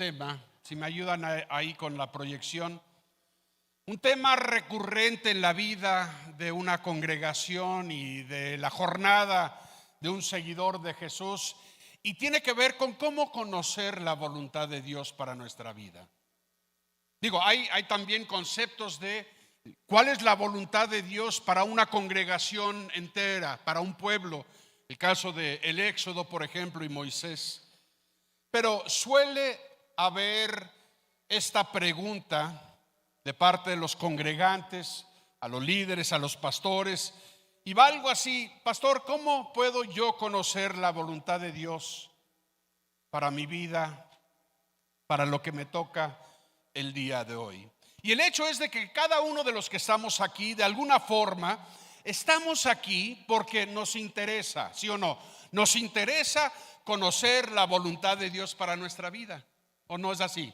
tema, si me ayudan ahí con la proyección, un tema recurrente en la vida de una congregación y de la jornada de un seguidor de Jesús, y tiene que ver con cómo conocer la voluntad de Dios para nuestra vida. Digo, hay también conceptos de cuál es la voluntad de Dios para una congregación entera, para un pueblo, el caso del Éxodo, por ejemplo, y Moisés. Pero suele haber esta pregunta de parte de los congregantes, a los líderes, a los pastores, y va algo así: pastor, ¿cómo puedo yo conocer la voluntad de Dios para mi vida, para lo que me toca el día de hoy? Y el hecho es de que cada uno de los que estamos aquí, de alguna forma, estamos aquí porque nos interesa, ¿sí o no? Nos interesa conocer la voluntad de Dios para nuestra vida, ¿o no es así?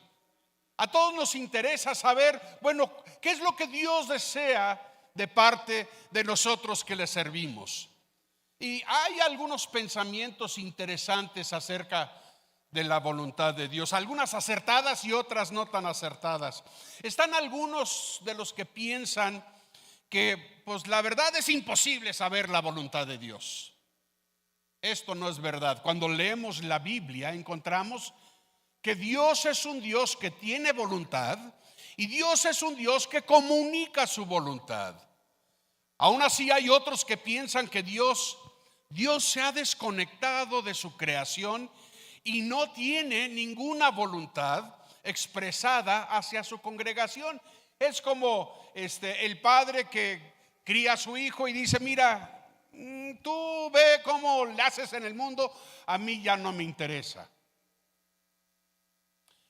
A todos nos interesa saber, bueno, ¿qué es lo que Dios desea de parte de nosotros que le servimos? Y hay algunos pensamientos interesantes acerca de la voluntad de Dios, algunas acertadas y otras no tan acertadas. Están algunos de los que piensan que pues la verdad es imposible saber la voluntad de Dios. Esto no es verdad. Cuando leemos la Biblia encontramos que Dios es un Dios que tiene voluntad y Dios es un Dios que comunica su voluntad. Aún así hay otros que piensan que Dios se ha desconectado de su creación y no tiene ninguna voluntad expresada hacia su congregación. Es como el padre que cría a su hijo y dice: mira, tú ve cómo le haces en el mundo, a mí ya no me interesa.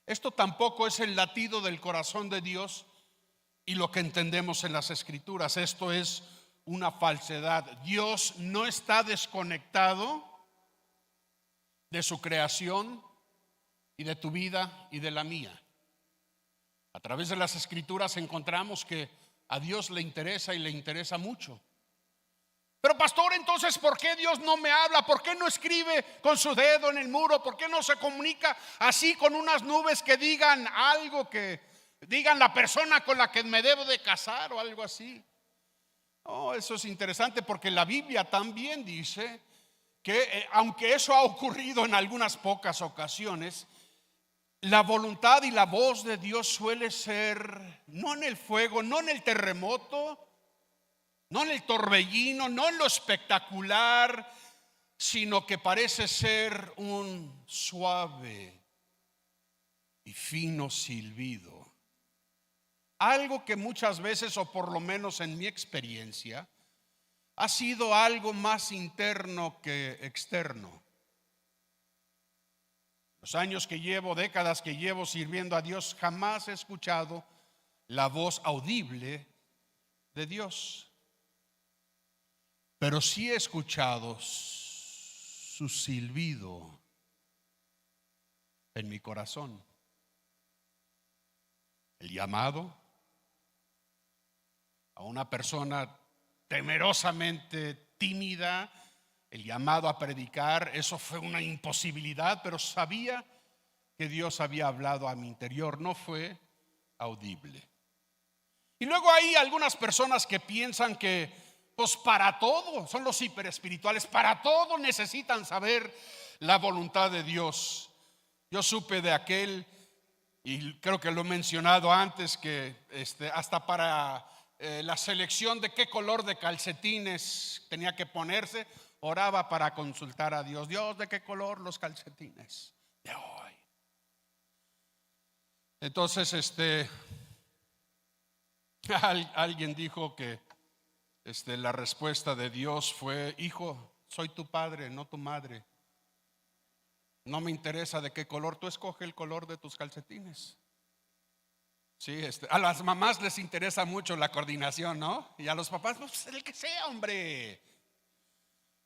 Esto tampoco es el latido del corazón de Dios y lo que entendemos en las Escrituras. Esto es una falsedad. Dios no está desconectado de su creación y de tu vida y de la mía. A través de las Escrituras encontramos que a Dios le interesa y le interesa mucho. Pero pastor, entonces, ¿por qué Dios no me habla? ¿Por qué no escribe con su dedo en el muro? ¿Por qué no se comunica así con unas nubes que digan algo, que digan la persona con la que me debo de casar o algo así? Oh, eso es interesante porque la Biblia también dice que aunque eso ha ocurrido en algunas pocas ocasiones, la voluntad y la voz de Dios suele ser no en el fuego, no en el terremoto, no en el torbellino, no en lo espectacular, sino que parece ser un suave y fino silbido. Algo que muchas veces, o por lo menos en mi experiencia, ha sido algo más interno que externo. Los años que llevo, décadas que llevo sirviendo a Dios, jamás he escuchado la voz audible de Dios. Pero sí he escuchado su silbido en mi corazón. El llamado a una persona temerosamente tímida, el llamado a predicar, eso fue una imposibilidad, pero sabía que Dios había hablado a mi interior, no fue audible. Y luego hay algunas personas que piensan que pues para todo, son los hiperespirituales, para todo necesitan saber la voluntad de Dios. Yo supe de aquel, y creo que lo he mencionado antes, que hasta para la selección de qué color de calcetines tenía que ponerse, oraba para consultar a Dios. Dios, ¿de qué color los calcetines de hoy? Entonces alguien dijo que la respuesta de Dios fue: hijo, soy tu padre, no tu madre. No me interesa de qué color, tú escoge el color de tus calcetines. Sí, a las mamás les interesa mucho la coordinación, ¿no? Y a los papás, pues el que sea, hombre.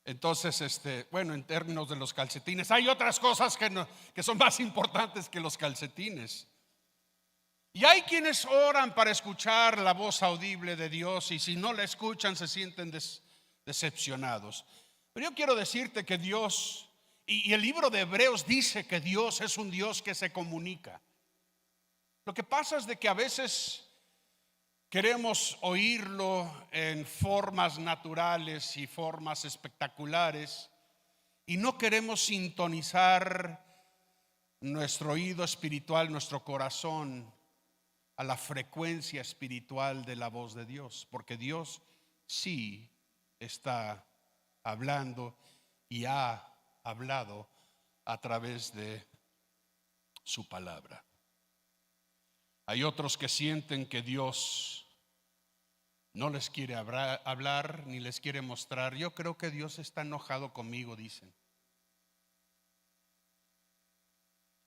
Entonces, bueno, en términos de los calcetines, hay otras cosas que son más importantes que los calcetines. Y hay quienes oran para escuchar la voz audible de Dios, y si no la escuchan se sienten decepcionados. Pero yo quiero decirte que Dios Y el libro de Hebreos dice que Dios es un Dios que se comunica. Lo que pasa es de que a veces queremos oírlo en formas naturales y formas espectaculares y no queremos sintonizar nuestro oído espiritual, nuestro corazón a la frecuencia espiritual de la voz de Dios, porque Dios sí está hablando y ha hablado a través de su palabra. Hay otros que sienten que Dios no les quiere hablar ni les quiere mostrar. Yo creo que Dios está enojado conmigo, dicen.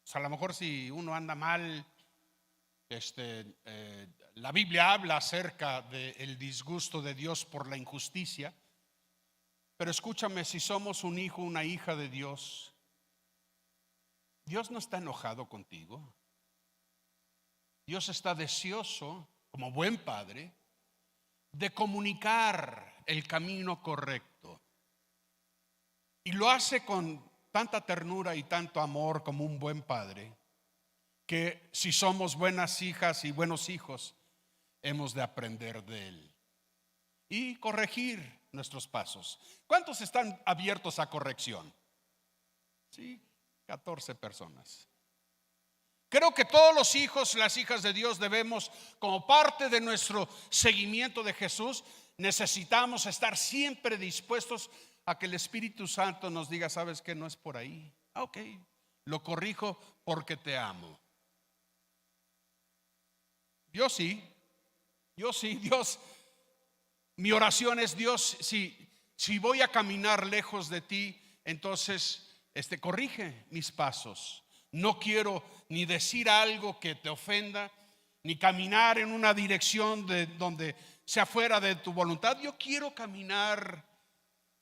O sea, a lo mejor si uno anda mal, la Biblia habla acerca del disgusto de Dios por la injusticia. Pero escúchame, si somos un hijo, una hija de Dios, Dios no está enojado contigo. Dios está deseoso, como buen padre, de comunicar el camino correcto. Y lo hace con tanta ternura y tanto amor como un buen padre, que si somos buenas hijas y buenos hijos, hemos de aprender de él y corregir nuestros pasos. ¿Cuántos están abiertos a corrección? Sí, 14 personas. Creo que todos los hijos, las hijas de Dios debemos, como parte de nuestro seguimiento de Jesús, necesitamos estar siempre dispuestos a que el Espíritu Santo nos diga, ¿sabes qué? No es por ahí. Ok, lo corrijo porque te amo. Yo sí, Dios, mi oración es, Dios, si voy a caminar lejos de ti, entonces corrige mis pasos. No quiero ni decir algo que te ofenda, ni caminar en una dirección donde sea fuera de tu voluntad. Yo quiero caminar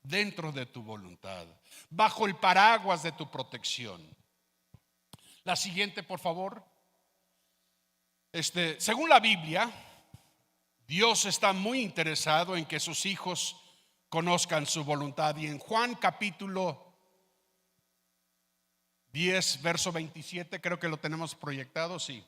dentro de tu voluntad, bajo el paraguas de tu protección. La siguiente, por favor. Según la Biblia, Dios está muy interesado en que sus hijos conozcan su voluntad. Y en Juan capítulo 10, verso 27, creo que lo tenemos proyectado, sí.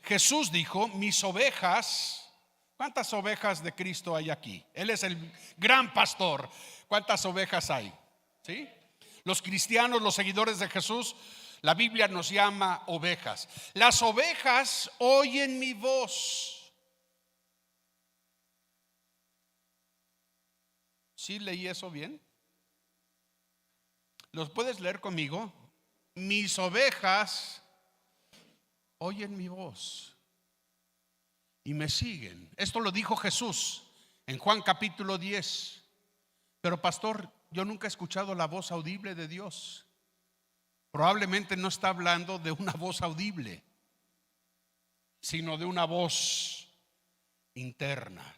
Jesús dijo, mis ovejas, ¿cuántas ovejas de Cristo hay aquí? Él es el gran pastor. ¿Cuántas ovejas hay? ¿Sí? Los cristianos, los seguidores de Jesús, la Biblia nos llama ovejas. Las ovejas oyen mi voz. ¿Sí leí eso bien? ¿Los puedes leer conmigo? Mis ovejas oyen mi voz y me siguen. Esto lo dijo Jesús en Juan capítulo 10. Pero pastor, yo nunca he escuchado la voz audible de Dios. Probablemente no está hablando de una voz audible, sino de una voz interna.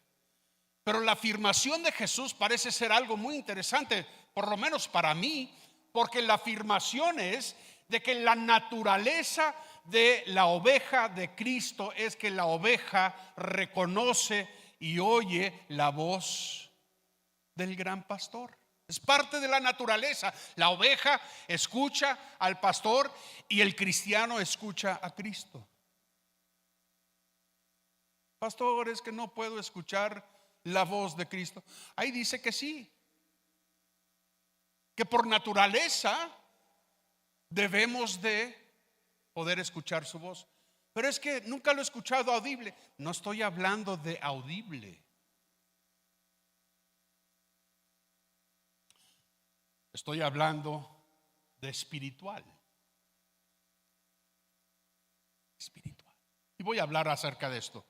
Pero la afirmación de Jesús parece ser algo muy interesante, por lo menos para mí, porque la afirmación es de que la naturaleza de la oveja de Cristo es que la oveja reconoce y oye la voz del gran pastor. Es parte de la naturaleza. La oveja escucha al pastor y el cristiano escucha a Cristo. Pastor, es que no puedo escuchar la voz de Cristo. Ahí dice que sí, que por naturaleza debemos de poder escuchar su voz. Pero es que nunca lo he escuchado audible. No estoy hablando de audible. Estoy hablando de espiritual. Espiritual. Y voy a hablar acerca de esto.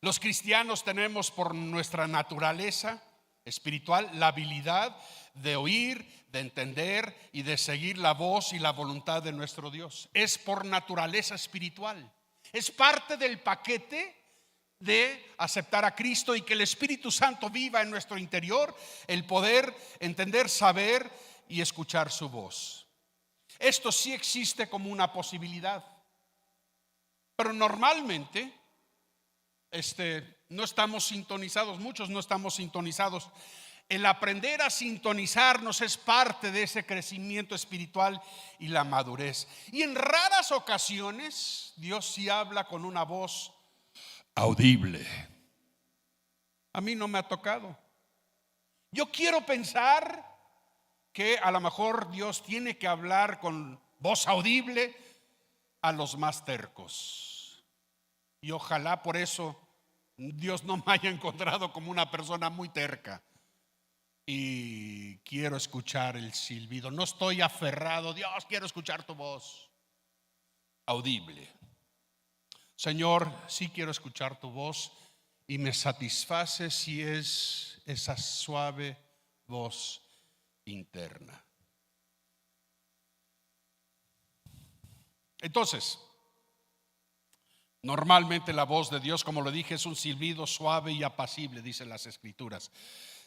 Los cristianos tenemos por nuestra naturaleza espiritual la habilidad de oír, de entender y de seguir la voz y la voluntad de nuestro Dios. Es por naturaleza espiritual. Es parte del paquete de aceptar a Cristo y que el Espíritu Santo viva en nuestro interior, el poder entender, saber y escuchar su voz. Esto sí existe como una posibilidad, pero normalmente no estamos sintonizados, muchos no estamos sintonizados el aprender a sintonizarnos es parte de ese crecimiento espiritual y la madurez. Y en raras ocasiones Dios sí habla con una voz audible. A mí no me ha tocado. Yo quiero pensar que a lo mejor Dios tiene que hablar con voz audible a los más tercos. Y ojalá por eso Dios no me haya encontrado como una persona muy terca. Y quiero escuchar el silbido. No estoy aferrado. Dios, quiero escuchar tu voz. Audible. Señor, sí quiero escuchar tu voz y me satisface si es esa suave voz interna. Entonces, normalmente la voz de Dios, como lo dije, es un silbido suave y apacible, dicen las Escrituras.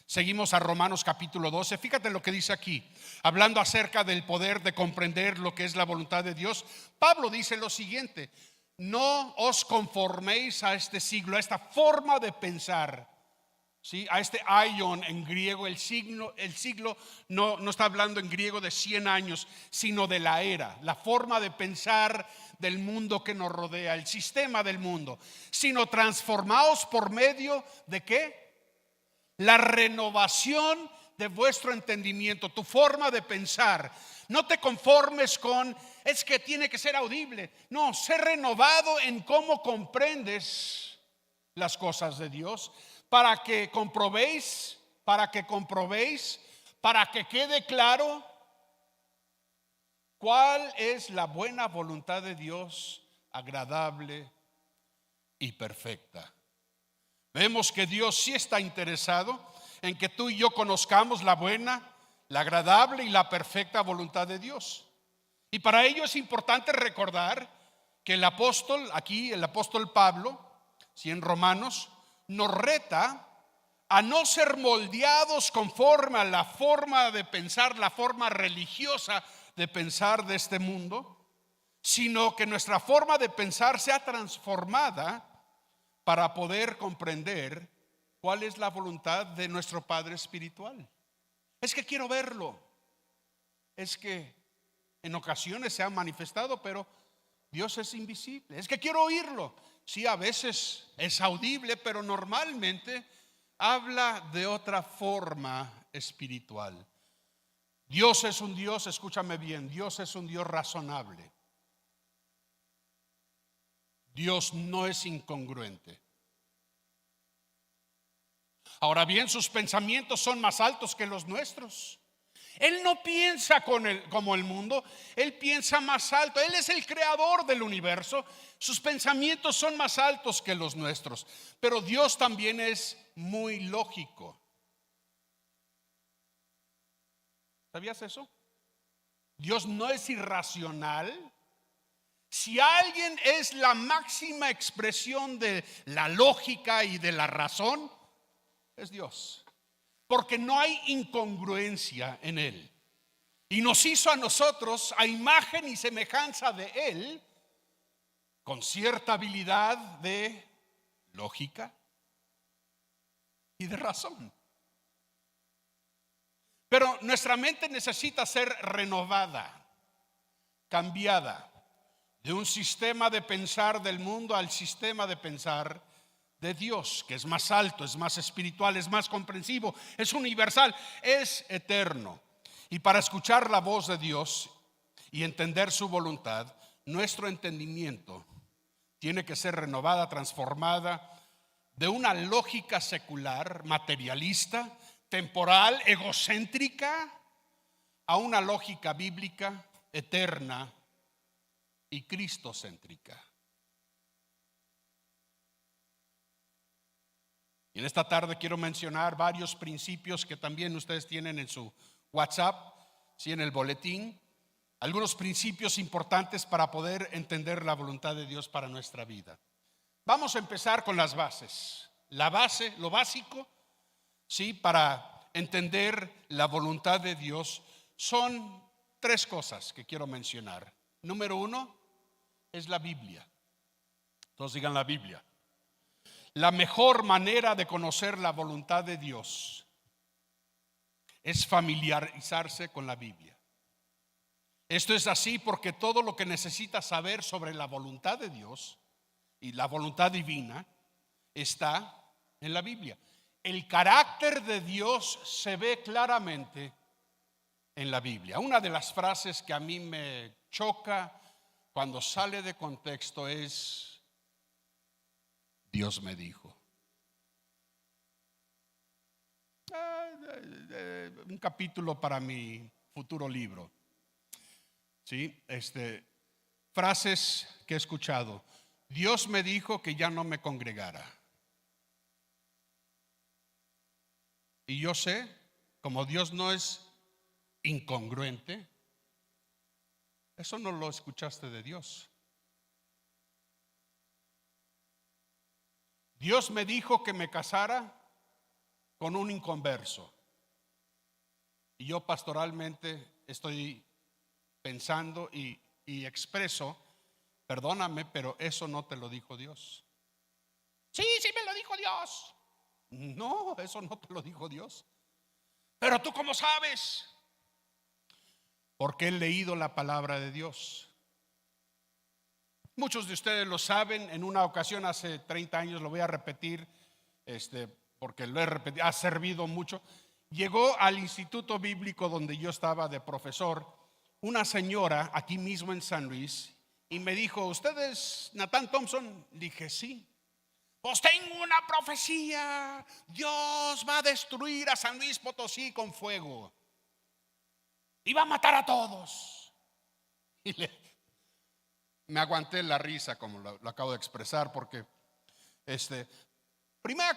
Seguimos a Romanos capítulo 12. Fíjate lo que dice aquí, hablando acerca del poder de comprender lo que es la voluntad de Dios. Pablo dice lo siguiente: no os conforméis a este siglo, a esta forma de pensar, ¿sí? A este aion en griego. El siglo no está hablando en griego de 100 años, sino de la era, la forma de pensar del mundo que nos rodea, el sistema del mundo. Sino transformaos por medio de ¿qué? La renovación de vuestro entendimiento, tu forma de pensar. No te conformes con, es que tiene que ser audible. No, sé renovado en cómo comprendes las cosas de Dios, para que comprobéis, para que quede claro cuál es la buena voluntad de Dios, agradable y perfecta. Vemos que Dios sí está interesado en que tú y yo conozcamos la buena, la agradable y la perfecta voluntad de Dios. Y para ello es importante recordar que el apóstol Pablo, si en Romanos, nos reta a no ser moldeados conforme a la forma de pensar, la forma religiosa de pensar de este mundo, sino que nuestra forma de pensar sea transformada para poder comprender cuál es la voluntad de nuestro Padre Espiritual. Es que quiero verlo. Es que en ocasiones se ha manifestado, pero Dios es invisible. Es que quiero oírlo. Sí, a veces es audible, pero normalmente habla de otra forma espiritual. Dios es un Dios, escúchame bien, Dios es un Dios razonable. Dios no es incongruente. Ahora bien, sus pensamientos son más altos que los nuestros. Él no piensa como el mundo, Él piensa más alto. Él es el creador del universo. Sus pensamientos son más altos que los nuestros. Pero Dios también es muy lógico. ¿Sabías eso? Dios no es irracional. Si alguien es la máxima expresión de la lógica y de la razón, es Dios. Porque no hay incongruencia en Él. Y nos hizo a nosotros a imagen y semejanza de Él, con cierta habilidad de lógica y de razón. Pero nuestra mente necesita ser renovada, cambiada de un sistema de pensar del mundo al sistema de pensar de Dios, que es más alto, es más espiritual, es más comprensivo, es universal, es eterno. Y para escuchar la voz de Dios y entender su voluntad, nuestro entendimiento tiene que ser renovada, transformada de una lógica secular, materialista, temporal, egocéntrica, a una lógica bíblica, eterna y cristocéntrica. Y en esta tarde quiero mencionar varios principios que también ustedes tienen en su WhatsApp, sí, en el boletín. Algunos principios importantes para poder entender la voluntad de Dios para nuestra vida. Vamos a empezar con las bases. La base, lo básico, sí, para entender la voluntad de Dios son 3 cosas que quiero mencionar. Número 1 es la Biblia. Todos digan la Biblia. La mejor manera de conocer la voluntad de Dios es familiarizarse con la Biblia. Esto es así porque todo lo que necesitas saber sobre la voluntad de Dios y la voluntad divina está en la Biblia. El carácter de Dios se ve claramente en la Biblia. Una de las frases que a mí me choca cuando sale de contexto es: Dios me dijo. Un capítulo para mi futuro libro. ¿Sí? Frases que he escuchado. Dios me dijo que ya no me congregara. Y yo sé, como Dios no es incongruente, eso no lo escuchaste de Dios. Dios me dijo que me casara con un inconverso. Y yo pastoralmente estoy pensando y expreso: perdóname, pero eso no te lo dijo Dios. Sí, sí me lo dijo Dios. No, eso no te lo dijo Dios. Pero tú, ¿cómo sabes? Porque he leído la palabra de Dios. Muchos de ustedes lo saben. En una ocasión hace 30 años, lo voy a repetir, porque lo he repetido, ha servido mucho. Llegó al instituto bíblico donde yo estaba de profesor una señora aquí mismo en San Luis y me dijo: ¿usted es Nathan Thompson? Dije: sí. Pues tengo una profecía: Dios va a destruir a San Luis Potosí con fuego y va a matar a todos. Y me aguanté la risa, como lo acabo de expresar, porque 1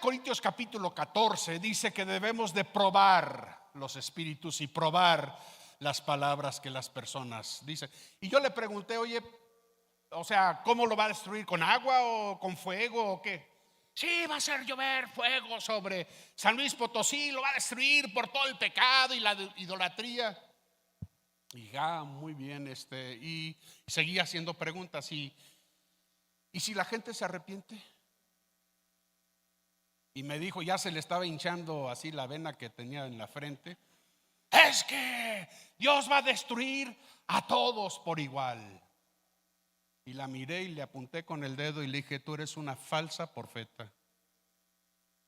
Corintios capítulo 14 dice que debemos de probar los espíritus y probar las palabras que las personas dicen. Y yo le pregunté: oye, o sea, ¿cómo lo va a destruir? ¿Con agua o con fuego o qué? Sí, va a hacer llover fuego sobre San Luis Potosí, lo va a destruir por todo el pecado y la idolatría. Y ya, muy bien, y seguía haciendo preguntas. ¿Y si la gente se arrepiente? Y me dijo, ya se le estaba hinchando así la vena que tenía en la frente: es que Dios va a destruir a todos por igual. Y la miré y le apunté con el dedo y le dije: tú eres una falsa profeta.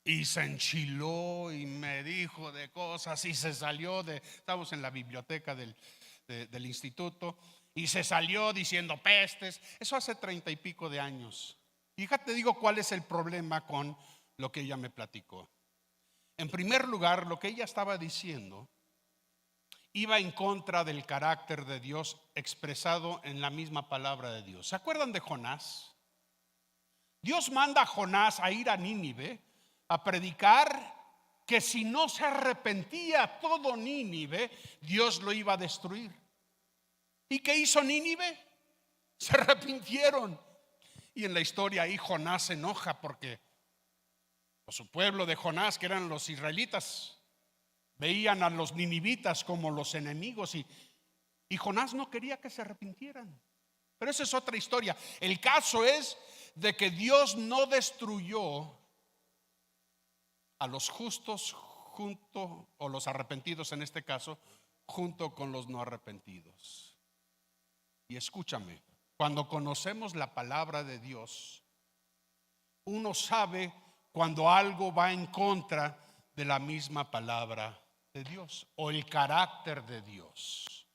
Y se enchiló y me dijo de cosas y se salió estábamos en la biblioteca del instituto, y se salió diciendo pestes. Eso hace 30 y pico de años. Y te digo cuál es el problema con lo que ella me platicó. En primer lugar, lo que ella estaba diciendo iba en contra del carácter de Dios expresado en la misma palabra de Dios. ¿Se acuerdan de Jonás? Dios manda a Jonás a ir a Nínive a predicar que si no se arrepentía todo Nínive, Dios lo iba a destruir. ¿Y qué hizo Nínive? Se arrepintieron. Y en la historia ahí Jonás se enoja porque su pueblo de Jonás, que eran los israelitas, veían a los ninivitas como los enemigos y Jonás no quería que se arrepintieran. Pero esa es otra historia. El caso es de que Dios no destruyó a los justos junto, o los arrepentidos en este caso, junto con los no arrepentidos. Y escúchame, cuando conocemos la palabra de Dios, uno sabe cuando algo va en contra de la misma palabra de Dios o el carácter de Dios.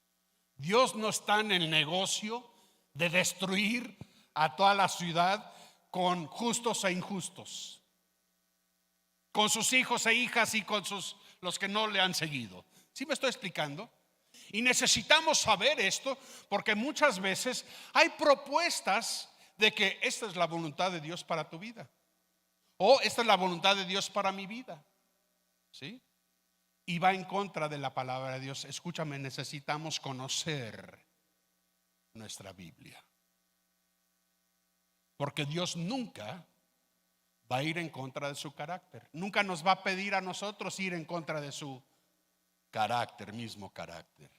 Dios no está en el negocio de destruir a toda la ciudad con justos e injustos, con sus hijos e hijas y con los que no le han seguido. ¿Sí me estoy explicando? Y necesitamos saber esto porque muchas veces hay propuestas de que esta es la voluntad de Dios para tu vida, o esta es la voluntad de Dios para mi vida, ¿sí? Y va en contra de la palabra de Dios. Escúchame, necesitamos conocer nuestra Biblia, porque Dios nunca va a ir en contra de su carácter. Nunca nos va a pedir a nosotros ir en contra de su carácter, mismo carácter.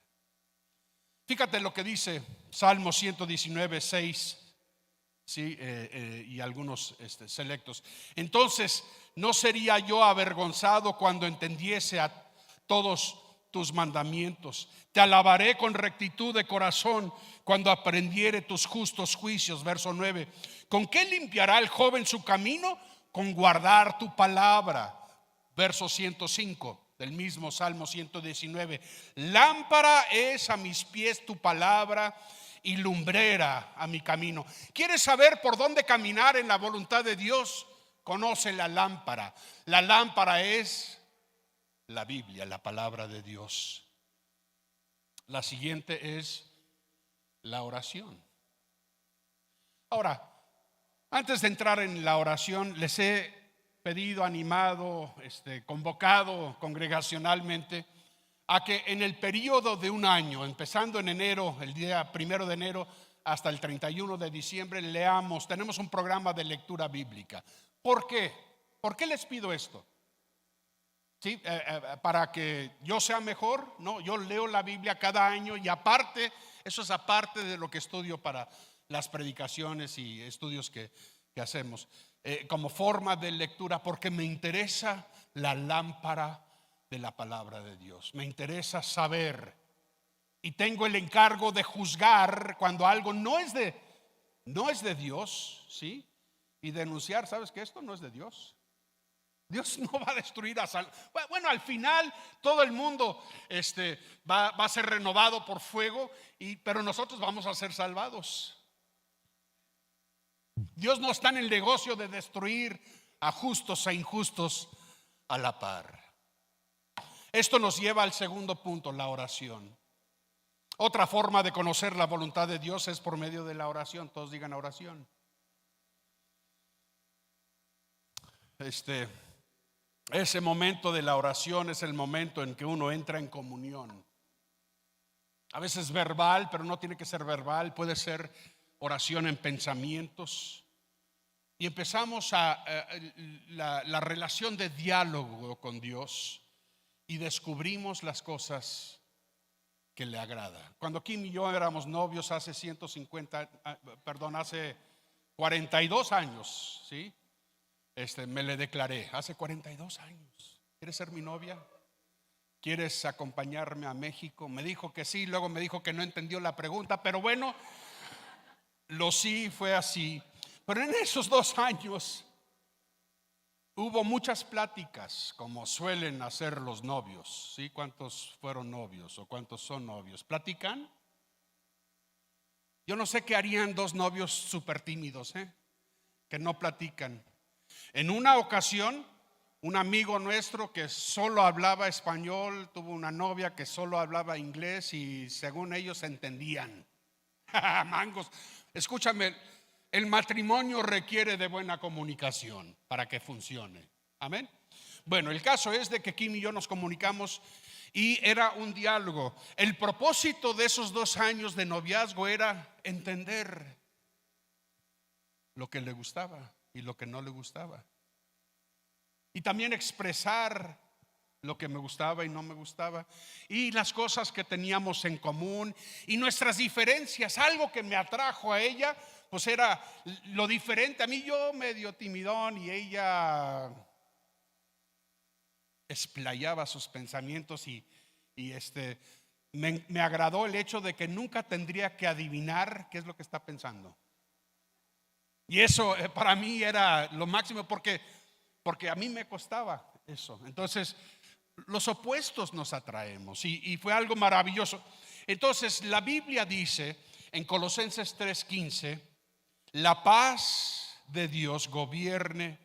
Fíjate lo que dice Salmo 119, 6, ¿sí? Y algunos selectos. Entonces, ¿no sería yo avergonzado cuando entendiese a todos tus mandamientos. Te alabaré con rectitud de corazón cuando aprendiere tus justos juicios. Verso 9. ¿Con qué limpiará el joven su camino? Con guardar tu palabra. Verso 105 del mismo Salmo 119. Lámpara es a mis pies tu palabra y lumbrera a mi camino. ¿Quieres saber por dónde caminar en la voluntad de Dios? Conoce la lámpara. La lámpara es la Biblia, la palabra de Dios. La siguiente es la oración. Ahora, antes de entrar en la oración, les he pedido, animado, convocado congregacionalmente a que en el periodo de un año, empezando en enero, el día 1 de enero hasta el 31 de diciembre, leamos. Tenemos un programa de lectura bíblica. ¿Por qué? ¿Por qué les pido esto? ¿Sí? Para que yo sea mejor. No, yo leo la Biblia cada año y aparte, eso es aparte de lo que estudio para las predicaciones y estudios que hacemos, como forma de lectura, porque me interesa la lámpara de la palabra de Dios. Me interesa saber y tengo el encargo de juzgar cuando algo no es de Dios, ¿sí? Y denunciar, ¿sabes que esto no es de Dios? Dios no va a destruir a Salomón. Bueno, al final todo el mundo va a ser renovado por fuego, pero nosotros vamos a ser salvados. Dios no está en el negocio de destruir a justos e injustos a la par. Esto nos lleva al segundo punto, la oración. Otra forma de conocer la voluntad de Dios es por medio de la oración. Todos digan oración. Ese momento de la oración es el momento en que uno entra en comunión. A veces verbal, pero no tiene que ser verbal, puede ser oración en pensamientos. Y empezamos la relación de diálogo con Dios y descubrimos las cosas que le agrada. Cuando Kim y yo éramos novios hace 42 años, ¿sí? Me le declaré hace 42 años. ¿Quieres ser mi novia? ¿Quieres acompañarme a México? Me dijo que sí, luego me dijo que no entendió la pregunta, pero bueno, sí fue así. Pero en esos 2 años hubo muchas pláticas, como suelen hacer los novios, ¿sí? ¿Cuántos fueron novios o cuántos son novios? ¿Platican? Yo no sé qué harían 2 novios súper tímidos, que no platican. En una ocasión, un amigo nuestro que solo hablaba español tuvo una novia que solo hablaba inglés y según ellos entendían. Mangos, escúchame, el matrimonio requiere de buena comunicación para que funcione. Amén. Bueno, el caso es de que Kim y yo nos comunicamos y era un diálogo. El propósito de esos 2 años de noviazgo era entender lo que le gustaba y lo que no le gustaba. Y también expresar lo que me gustaba y no me gustaba. Y las cosas que teníamos en común y nuestras diferencias. Algo que me atrajo a ella, pues era lo diferente. A mí yo medio timidón y ella explayaba sus pensamientos y me agradó el hecho de que nunca tendría que adivinar qué es lo que está pensando. Y eso para mí era lo máximo porque a mí me costaba eso. Entonces los opuestos nos atraemos y fue algo maravilloso. Entonces la Biblia dice en Colosenses 3:15, la paz de Dios gobierne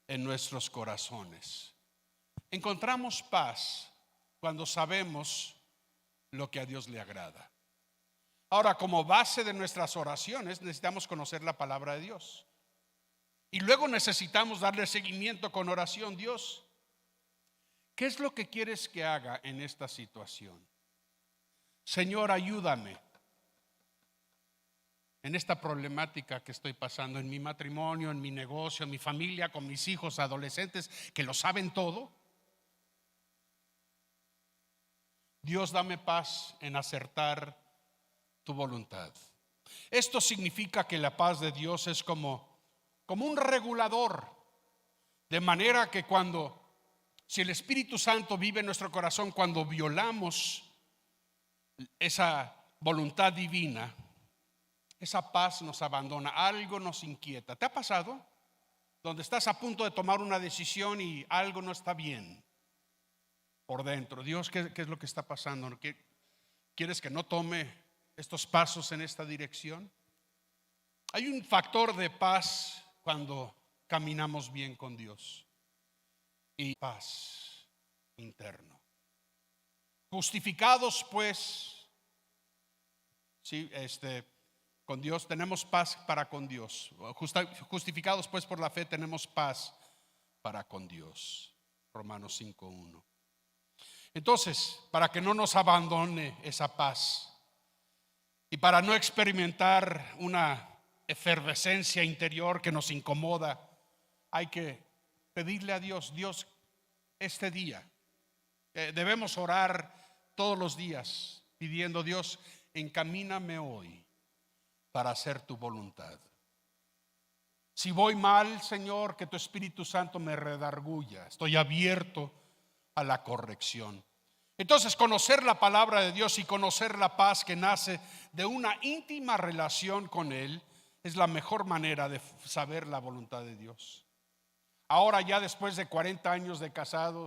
en nuestros corazones. Encontramos paz cuando sabemos lo que a Dios le agrada. Ahora, como base de nuestras oraciones necesitamos conocer la palabra de Dios. Y luego necesitamos darle seguimiento con oración. Dios, ¿qué es lo que quieres que haga en esta situación? Señor, ayúdame en esta problemática que estoy pasando en mi matrimonio, en mi negocio, en mi familia, con mis hijos adolescentes que lo saben todo. Dios, dame paz en acertar tu voluntad. Esto significa que la paz de Dios es como un regulador, de manera que cuando Si el Espíritu Santo vive en nuestro corazón, cuando violamos esa voluntad divina, esa paz nos abandona, algo nos inquieta. ¿Te ha pasado? Donde estás a punto de tomar una decisión y algo no está bien por dentro. Dios, ¿qué es lo que está pasando? ¿Quieres que no tome estos pasos en esta dirección? Hay un factor de paz cuando caminamos bien con Dios, y paz interno. Justificados pues, sí, con Dios tenemos paz para con Dios. Justificados pues por la fe tenemos paz para con Dios. Romanos 5:1. Entonces, para que no nos abandone esa paz y para no experimentar una efervescencia interior que nos incomoda, hay que pedirle a Dios, Dios, este día debemos orar todos los días pidiendo, Dios, encamíname hoy para hacer tu voluntad. Si voy mal, Señor, que tu Espíritu Santo me redarguya. Estoy abierto a la corrección. Entonces, conocer la palabra de Dios y conocer la paz que nace de una íntima relación con Él es la mejor manera de saber la voluntad de Dios. Ahora, ya después de 40 años de casado,